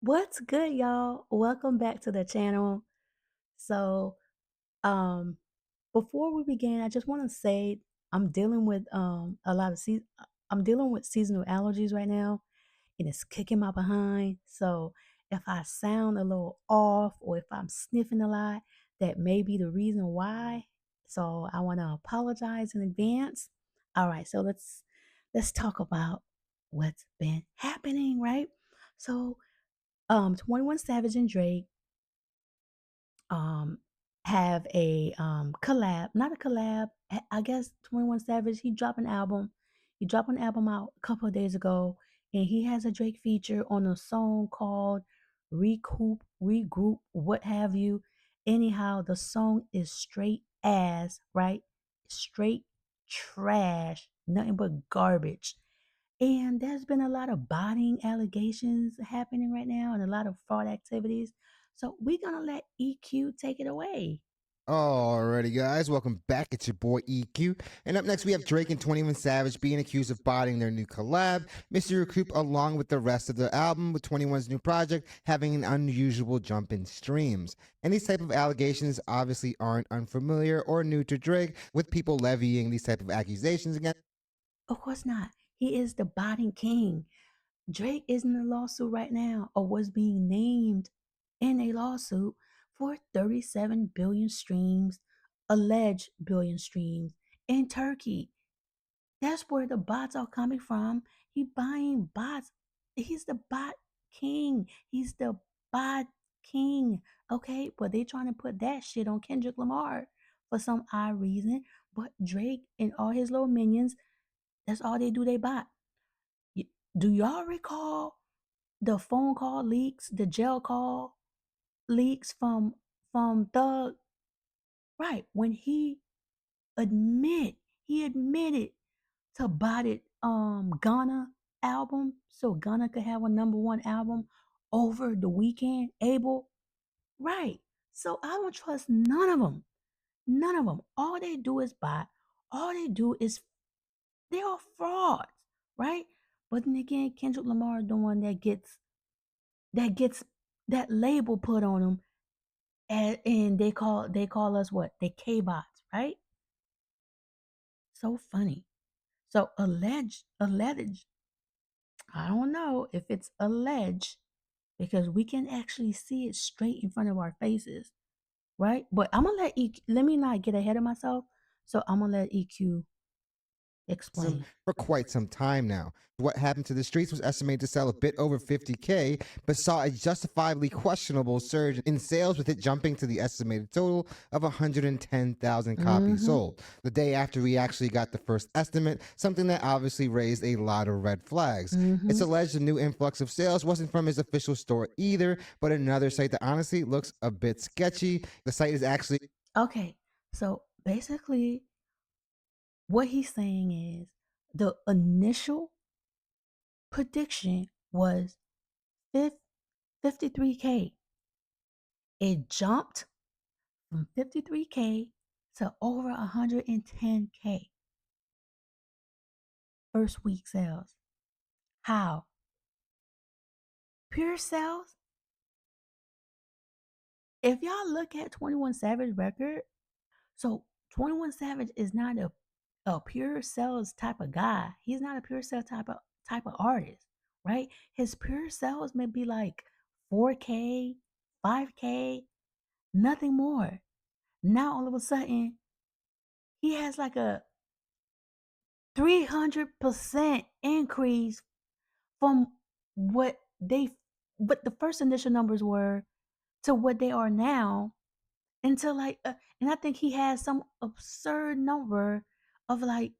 What's good, y'all? Welcome back to the channel. So, um, before we begin, I just want to say I'm dealing with a lot of I'm dealing with seasonal allergies right now, and it's kicking my behind. So, if I sound a little off or if I'm sniffing a lot, that may be the reason why. So, I want to apologize in advance. All right, so let's talk about what's been happening, right? So, 21 Savage and Drake um have a collab, not a collab. I guess 21 Savage, he dropped an album out a couple of days ago, and he has a Drake feature on a song called Recoup, Regroup, what have you. Anyhow, the song is straight ass, right? Straight trash, nothing but garbage. And there's been a lot of botting allegations happening right now and a lot of fraud activities. So we're going to let EQ take it away. Alrighty, guys, welcome back. It's your boy EQ. And up next, we have Drake and 21 Savage being accused of botting their new collab. Mr. Recoup, along with the rest of the album, with 21's new project having an unusual jump in streams. And these type of allegations obviously aren't unfamiliar or new to Drake, with people levying these type of accusations against. Of course not. He is the botting king. Drake is in a lawsuit right now, or was being named in a lawsuit for 37 billion streams, alleged billion streams in Turkey. That's where the bots are coming from. He buying bots. He's the bot king. He's the bot king. Okay, but they trying to put that shit on Kendrick Lamar for some odd reason. But Drake and all his little minions, that's all they do. They bot. Do y'all recall the phone call leaks, the jail call leaks from Thug? Right when he admitted to botted Ghana album so Ghana could have a number one album over the weekend, Abel. Right. So I don't trust none of them. None of them. All they do is buy. All they do is they are frauds, right? But then again, Kendrick Lamar is the one that gets that label put on him, and they call us what? They K bots, right? So funny. So alleged. I don't know if it's alleged because we can actually see it straight in front of our faces, right? But I'm gonna let EQ, let me not get ahead of myself. So I'm gonna let EQ Them explain. for quite some time now. What happened to the streets was estimated to sell a bit over 50K, but saw a justifiably questionable surge in sales, with it jumping to the estimated total of 110,000 copies Mm-hmm. sold. The day after we actually got the first estimate, something that obviously raised a lot of red flags. It's Mm-hmm. alleged the new influx of sales wasn't from his official store either, but another site that honestly looks a bit sketchy. The site is actually Okay. So basically, what he's saying is the initial prediction was 53K. It jumped from 53K to over 110K first week sales. How? Pure sales? If y'all look at 21 Savage record, so 21 Savage is not a pure sales type of guy. He's not a pure sales type of artist, right? His pure sales may be like 4K, 5K, nothing more. Now all of a sudden, he has like a 300% increase from what they what the first initial numbers were to what they are now, until like and I think he has some absurd number of like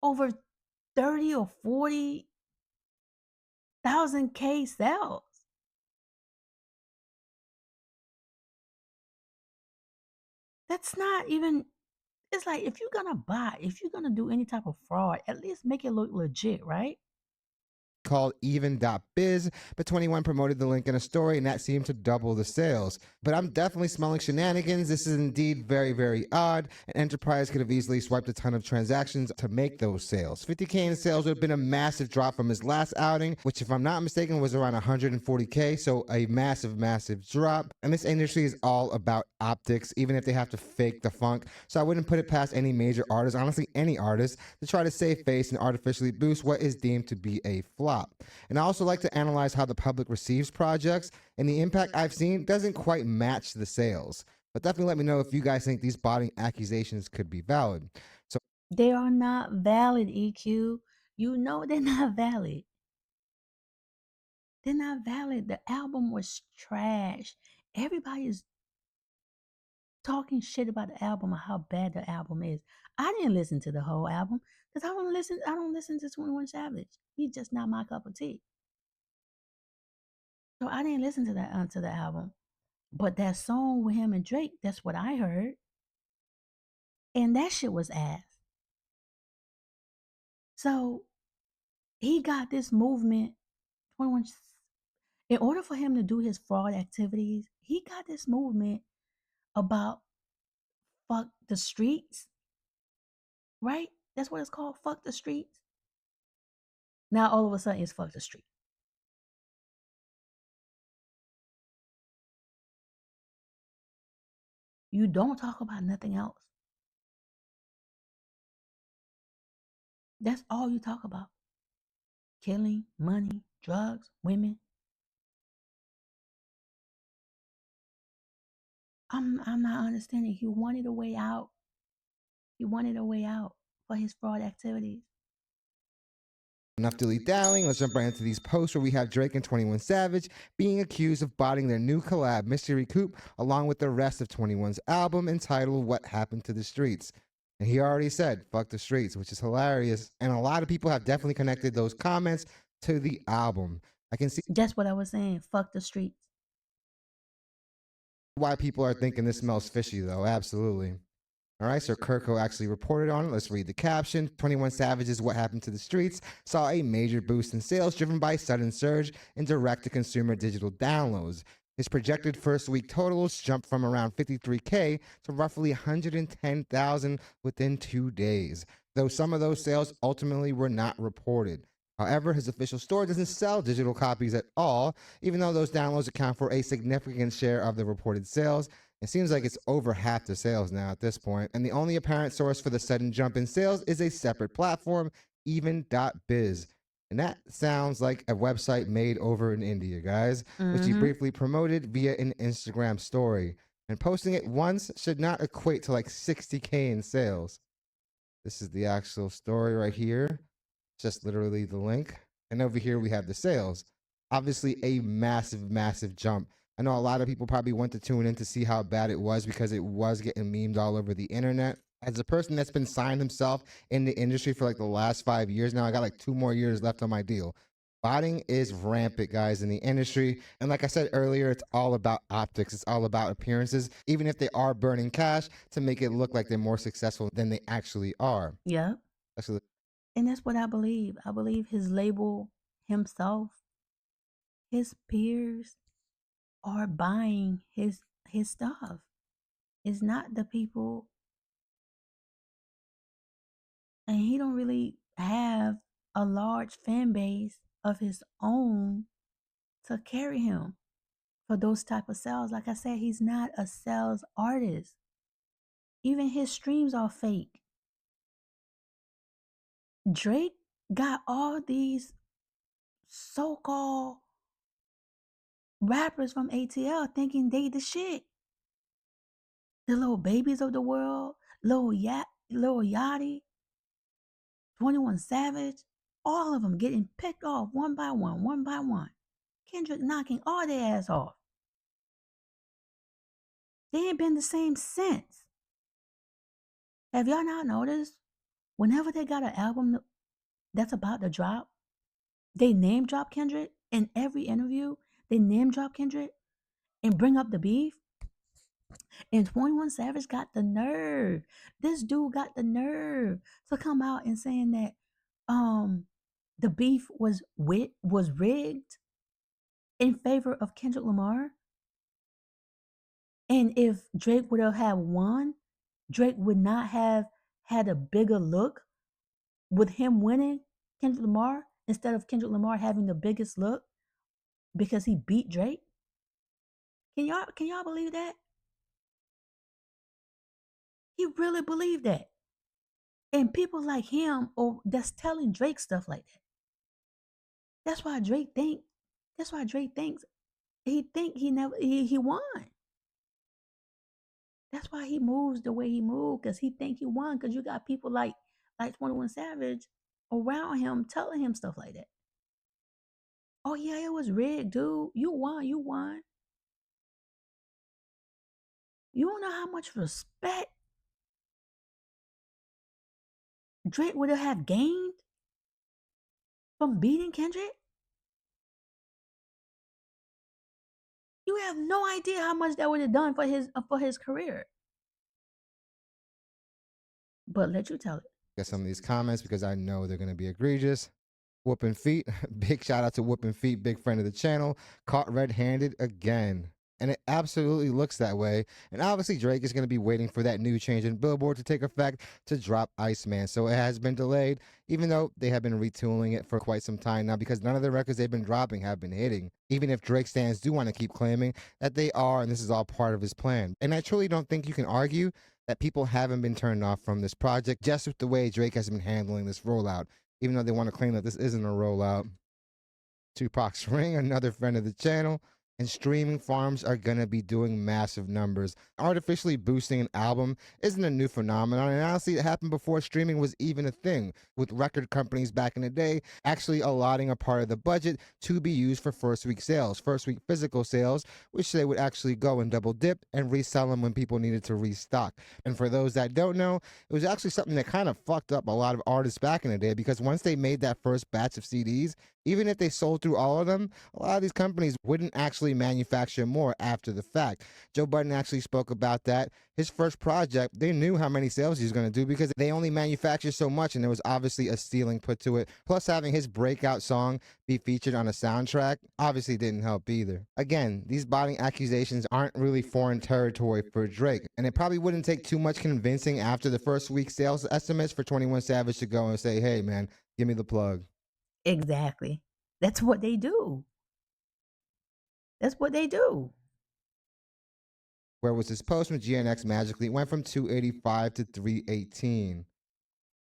over 30 or 40,000 K sales. That's not even, it's like if you're gonna buy, if you're gonna do any type of fraud, at least make it look legit, right? called even.biz, but 21 promoted the link in a story, and that seemed to double the sales. But I'm definitely smelling shenanigans. This is indeed very, very odd. An enterprise could have easily swiped a ton of transactions to make those sales. 50K in sales would have been a massive drop from his last outing, which, if I'm not mistaken, was around 140K. So a massive, massive drop. And this industry is all about optics, even if they have to fake the funk. So I wouldn't put it past any major artist, honestly, any artist, to try to save face and artificially boost what is deemed to be a flop. And I also like to analyze how the public receives projects, and the impact I've seen doesn't quite match the sales. But definitely let me know if you guys think these botting accusations could be valid. So They are not valid, EQ. You know they're not valid. They're not valid. The album was trash. Everybody is talking shit about the album and how bad the album is. I didn't listen to the whole album because I don't listen to 21 Savage. He's just not my cup of tea. So I didn't listen to the album. But that song with him and Drake, that's what I heard. And that shit was ass. So he got this movement, 21, in order for him to do his fraud activities, he got this movement about fuck the streets, right? That's what it's called, fuck the streets. Now all of a sudden it's fuck the street. You don't talk about nothing else. That's all you talk about. Killing, money, drugs, women. I'm not understanding. He wanted a way out. He wanted a way out for his fraud activities. enough dilly dallying. Let's jump right into these posts where we have Drake and 21 Savage being accused of botting their new collab, Mystery Coupe, along with the rest of 21's album entitled What Happened to the Streets. And he already said, fuck the streets, which is hilarious. And a lot of people have definitely connected those comments to the album. I can see That's what I was saying. Fuck the streets. why people are thinking this smells fishy, though. Absolutely. All right, so Kirko actually reported on it. Let's read the caption. 21 Savage's What Happened to the Streets saw a major boost in sales driven by a sudden surge in direct to consumer digital downloads. His projected first week totals jumped from around 53K to roughly 110,000 within 2 days, though some of those sales ultimately were not reported. However, his official store doesn't sell digital copies at all, even though those downloads account for a significant share of the reported sales. It seems like it's over half the sales now at this point, and the only apparent source for the sudden jump in sales is a separate platform, even.biz. And that sounds like a website made over in India, guys, which he Mm-hmm. briefly promoted via an Instagram story. And posting it once should not equate to like 60K in sales. This is the actual story right here. Just literally the link. And over here we have the sales. Obviously, a massive, massive jump. I know a lot of people probably went to tune in to see how bad it was because it was getting memed all over the internet. As a person that's been signed himself in the industry for like the last 5 years now, I got like 2 more years left on my deal. Botting is rampant, guys, in the industry. And like I said earlier, it's all about optics. It's all about appearances, even if they are burning cash to make it look like they're more successful than they actually are. Yep. Actually, And that's what I believe. I believe his label, himself, his peers are buying his stuff. It's not the people, and he don't really have a large fan base of his own to carry him for those type of sales. Like I said, he's not a sales artist. Even his streams are fake. Drake got all these so-called rappers from ATL thinking they the shit. The little babies of the world, Lil Yachty, 21 Savage, all of them getting picked off one by one, one by one. Kendrick knocking all their ass off. They ain't been the same since. Have y'all not noticed? Whenever they got an album that's about to drop, they name drop Kendrick in every interview. They name drop Kendrick and bring up the beef. And 21 Savage got the nerve. This dude got the nerve to come out and saying that um the beef was rigged in favor of Kendrick Lamar. And if Drake would have had won, Drake would not have had a bigger look with him winning Kendrick Lamar instead of Kendrick Lamar having the biggest look because he beat Drake. Can y'all believe that? He really believed that. And people like him or that's telling Drake stuff like that. That's why Drake think that's why Drake thinks he never he won. That's why he moves the way he moved because he think he won because you got people like 21 Savage around him telling him stuff like that. Oh yeah, it was rigged, dude. You won, you won. You don't know how much respect Drake would have gained from beating Kendrick. You have no idea how much that would have done for his career. But let you tell it. Get some of these comments because I know they're going to be egregious. Whooping Feet, big shout out to Whooping Feet, big friend of the channel. Caught red handed again. And it absolutely looks that way. And obviously, Drake is going to be waiting for that new change in Billboard to take effect to drop Iceman. So it has been delayed, even though they have been retooling it for quite some time now because none of the records they've been dropping have been hitting. Even if Drake stands do want to keep claiming that they are, and this is all part of his plan. And I truly don't think you can argue that people haven't been turned off from this project just with the way Drake has been handling this rollout, even though they want to claim that this isn't a rollout. Tupac's Ring, another friend of the channel, and streaming farms are going to be doing massive numbers. Artificially boosting an album isn't a new phenomenon, and honestly, it happened before streaming was even a thing, with record companies back in the day actually allotting a part of the budget to be used for first week sales, first week physical sales, which they would actually go and double dip and resell them when people needed to restock. And for those that don't know, it was actually something that kind of fucked up a lot of artists back in the day because once they made that first batch of CDs, even if they sold through all of them, a lot of these companies wouldn't actually manufacture more after the fact. Joe Budden actually spoke about that. His first project, they knew how many sales he was going to do because they only manufactured so much and there was obviously a ceiling put to it. Plus, having his breakout song be featured on a soundtrack obviously didn't help either. Again, these botting accusations aren't really foreign territory for Drake, and it probably wouldn't take too much convincing after the first week sales estimates for 21 Savage to go and say, hey man, give me the plug. Exactly. That's what they do. That's what they do. Where was his post from GNX magically? It went from 285 to 318.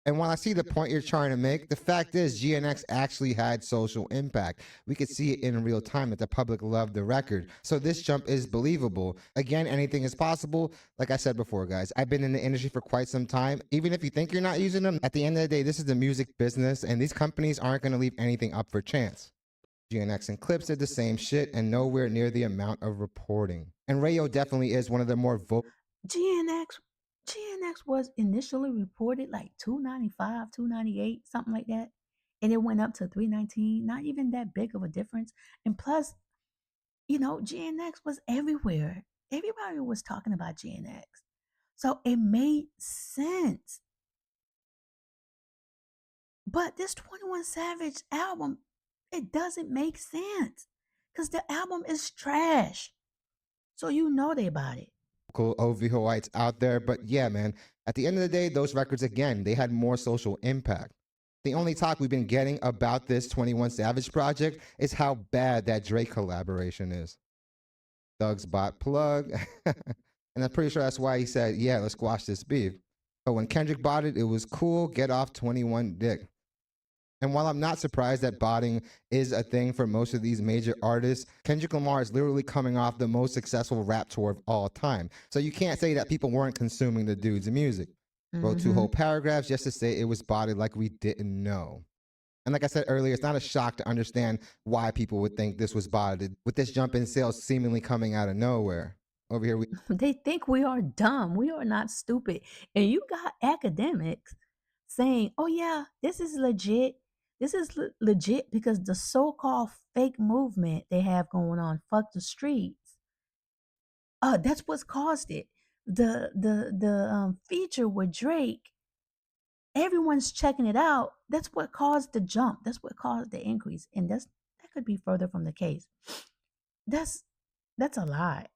And while I see the point you're trying to make, the fact is GNX actually had social impact. We could see it in real time that the public loved the record. So this jump is believable. Again, anything is possible. Like I said before, guys, I've been in the industry for quite some time. Even if you think you're not using them, at the end of the day, this is the music business, and these companies aren't going to leave anything up for chance. GNX and Clips did the same shit and nowhere near the amount of reporting. And Rayo definitely is one of the more vocal. GNX GNX was initially reported like 295, 298, something like that. And it went up to 319, not even that big of a difference. And plus, GNX was everywhere. Everybody was talking about GNX. So it made sense. But this 21 Savage album, it doesn't make sense. Because the album is trash. So you know they bought it. OVOites out there. But yeah, man, at the end of the day, those records, again, they had more social impact. The only talk we've been getting about this 21 Savage project is how bad that Drake collaboration is. Thug's bot plug. And I'm pretty sure that's why he said, yeah, let's squash this beef. But when Kendrick bought it, it was cool, get off 21 dick. And while I'm not surprised that botting is a thing for most of these major artists, Kendrick Lamar is literally coming off the most successful rap tour of all time. So you can't say that people weren't consuming the dude's music. Wrote two Mm-hmm. whole paragraphs just to say it was botted like we didn't know. And like I said earlier, it's not a shock to understand why people would think this was botted, with this jump in sales seemingly coming out of nowhere. Over here, we They think we are dumb. We are not stupid. And you got academics saying, oh, yeah, this is legit. This is legit because the so called fake movement they have going on, fuck the streets. That's what's caused it. The feature with Drake everyone's checking it out. That's what caused the jump. That's what caused the increase. And that could be further from the case. That's that's a lie.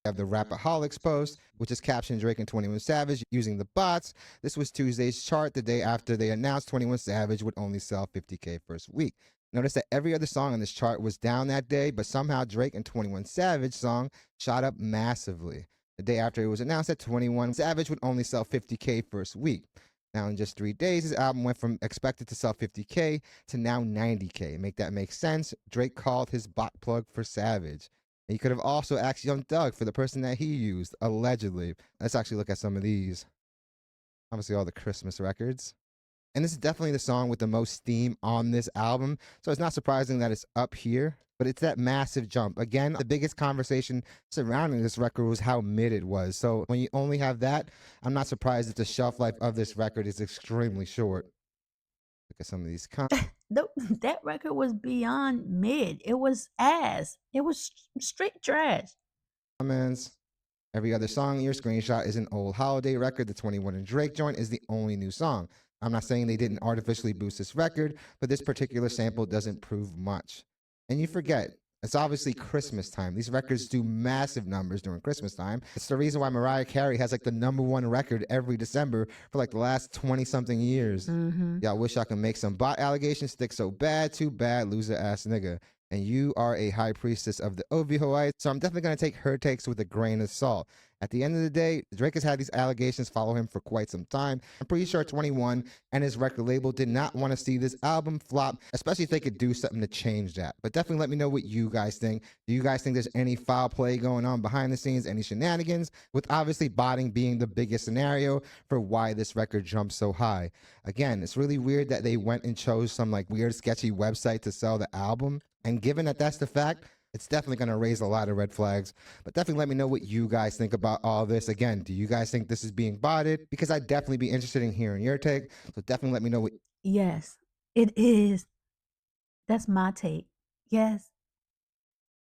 Have the Rapaholics post, which is captioned Drake and 21 Savage using the bots. This was Tuesday's chart the day after they announced 21 Savage would only sell 50K first week. Notice that every other song on this chart was down that day, but somehow Drake and 21 Savage song shot up massively. The day after it was announced that 21 Savage would only sell 50K first week. Now, in just 3 days, his album went from expected to sell 50K to now 90K. Make that make sense? Drake called his bot plug for Savage. He could have also asked Young Doug for the person that he used, allegedly. Let's actually look at some of these. Obviously, all the Christmas records. And this is definitely the song with the most steam on this album. So it's not surprising that it's up here, but it's that massive jump. Again, the biggest conversation surrounding this record was how mid it was. So when you only have that, I'm not surprised that the shelf life of this record is extremely short. Look at some of these That record was beyond mid. It was ass. It was straight trash. comments. Every other song in your screenshot is an old holiday record. The 21 and Drake joint is the only new song. I'm not saying they didn't artificially boost this record, but this particular sample doesn't prove much. And you forget, it's obviously Christmas time. These records do massive numbers during Christmas time. It's the reason why Mariah Carey has like the #1 record every December for like the last 20 something years. Mm-hmm. Y'all wish I could make some bot allegations stick so bad, too bad, loser ass nigga. And you are a high priestess of the Ovihoite, so I'm definitely going to take her takes with a grain of salt. At the end of the day, Drake has had these allegations follow him for quite some time. I'm pretty sure 21 and his record label did not want to see this album flop, especially if they could do something to change that. But definitely let me know what you guys think. Do you guys think there's any foul play going on behind the scenes, any shenanigans, with obviously botting being the biggest scenario for why this record jumped so high? Again, it's really weird that they went and chose some like weird, sketchy website to sell the album. And given that that's the fact, it's definitely going to raise a lot of red flags. But definitely let me know what you guys think about all this. Again, do you guys think this is being botted? Because I'd definitely be interested in hearing your take. So definitely let me know what. Yes, it is. That's my take. Yes,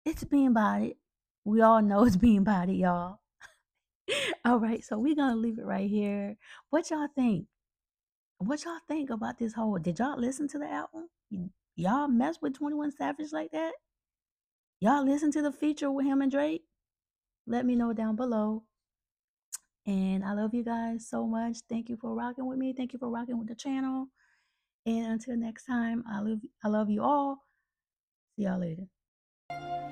it's being bodied. We all know it's being bodied, y'all. All right, so we're gonna leave it right here. What y'all think? What y'all think about this whole? Did y'all listen to the album? Y'all mess with 21 Savage like that? Y'all listen to the feature with him and Drake? Let me know down below. And I love you guys so much. Thank you for rocking with me. Thank you for rocking with the channel. And until next time, I love you all. See y'all later.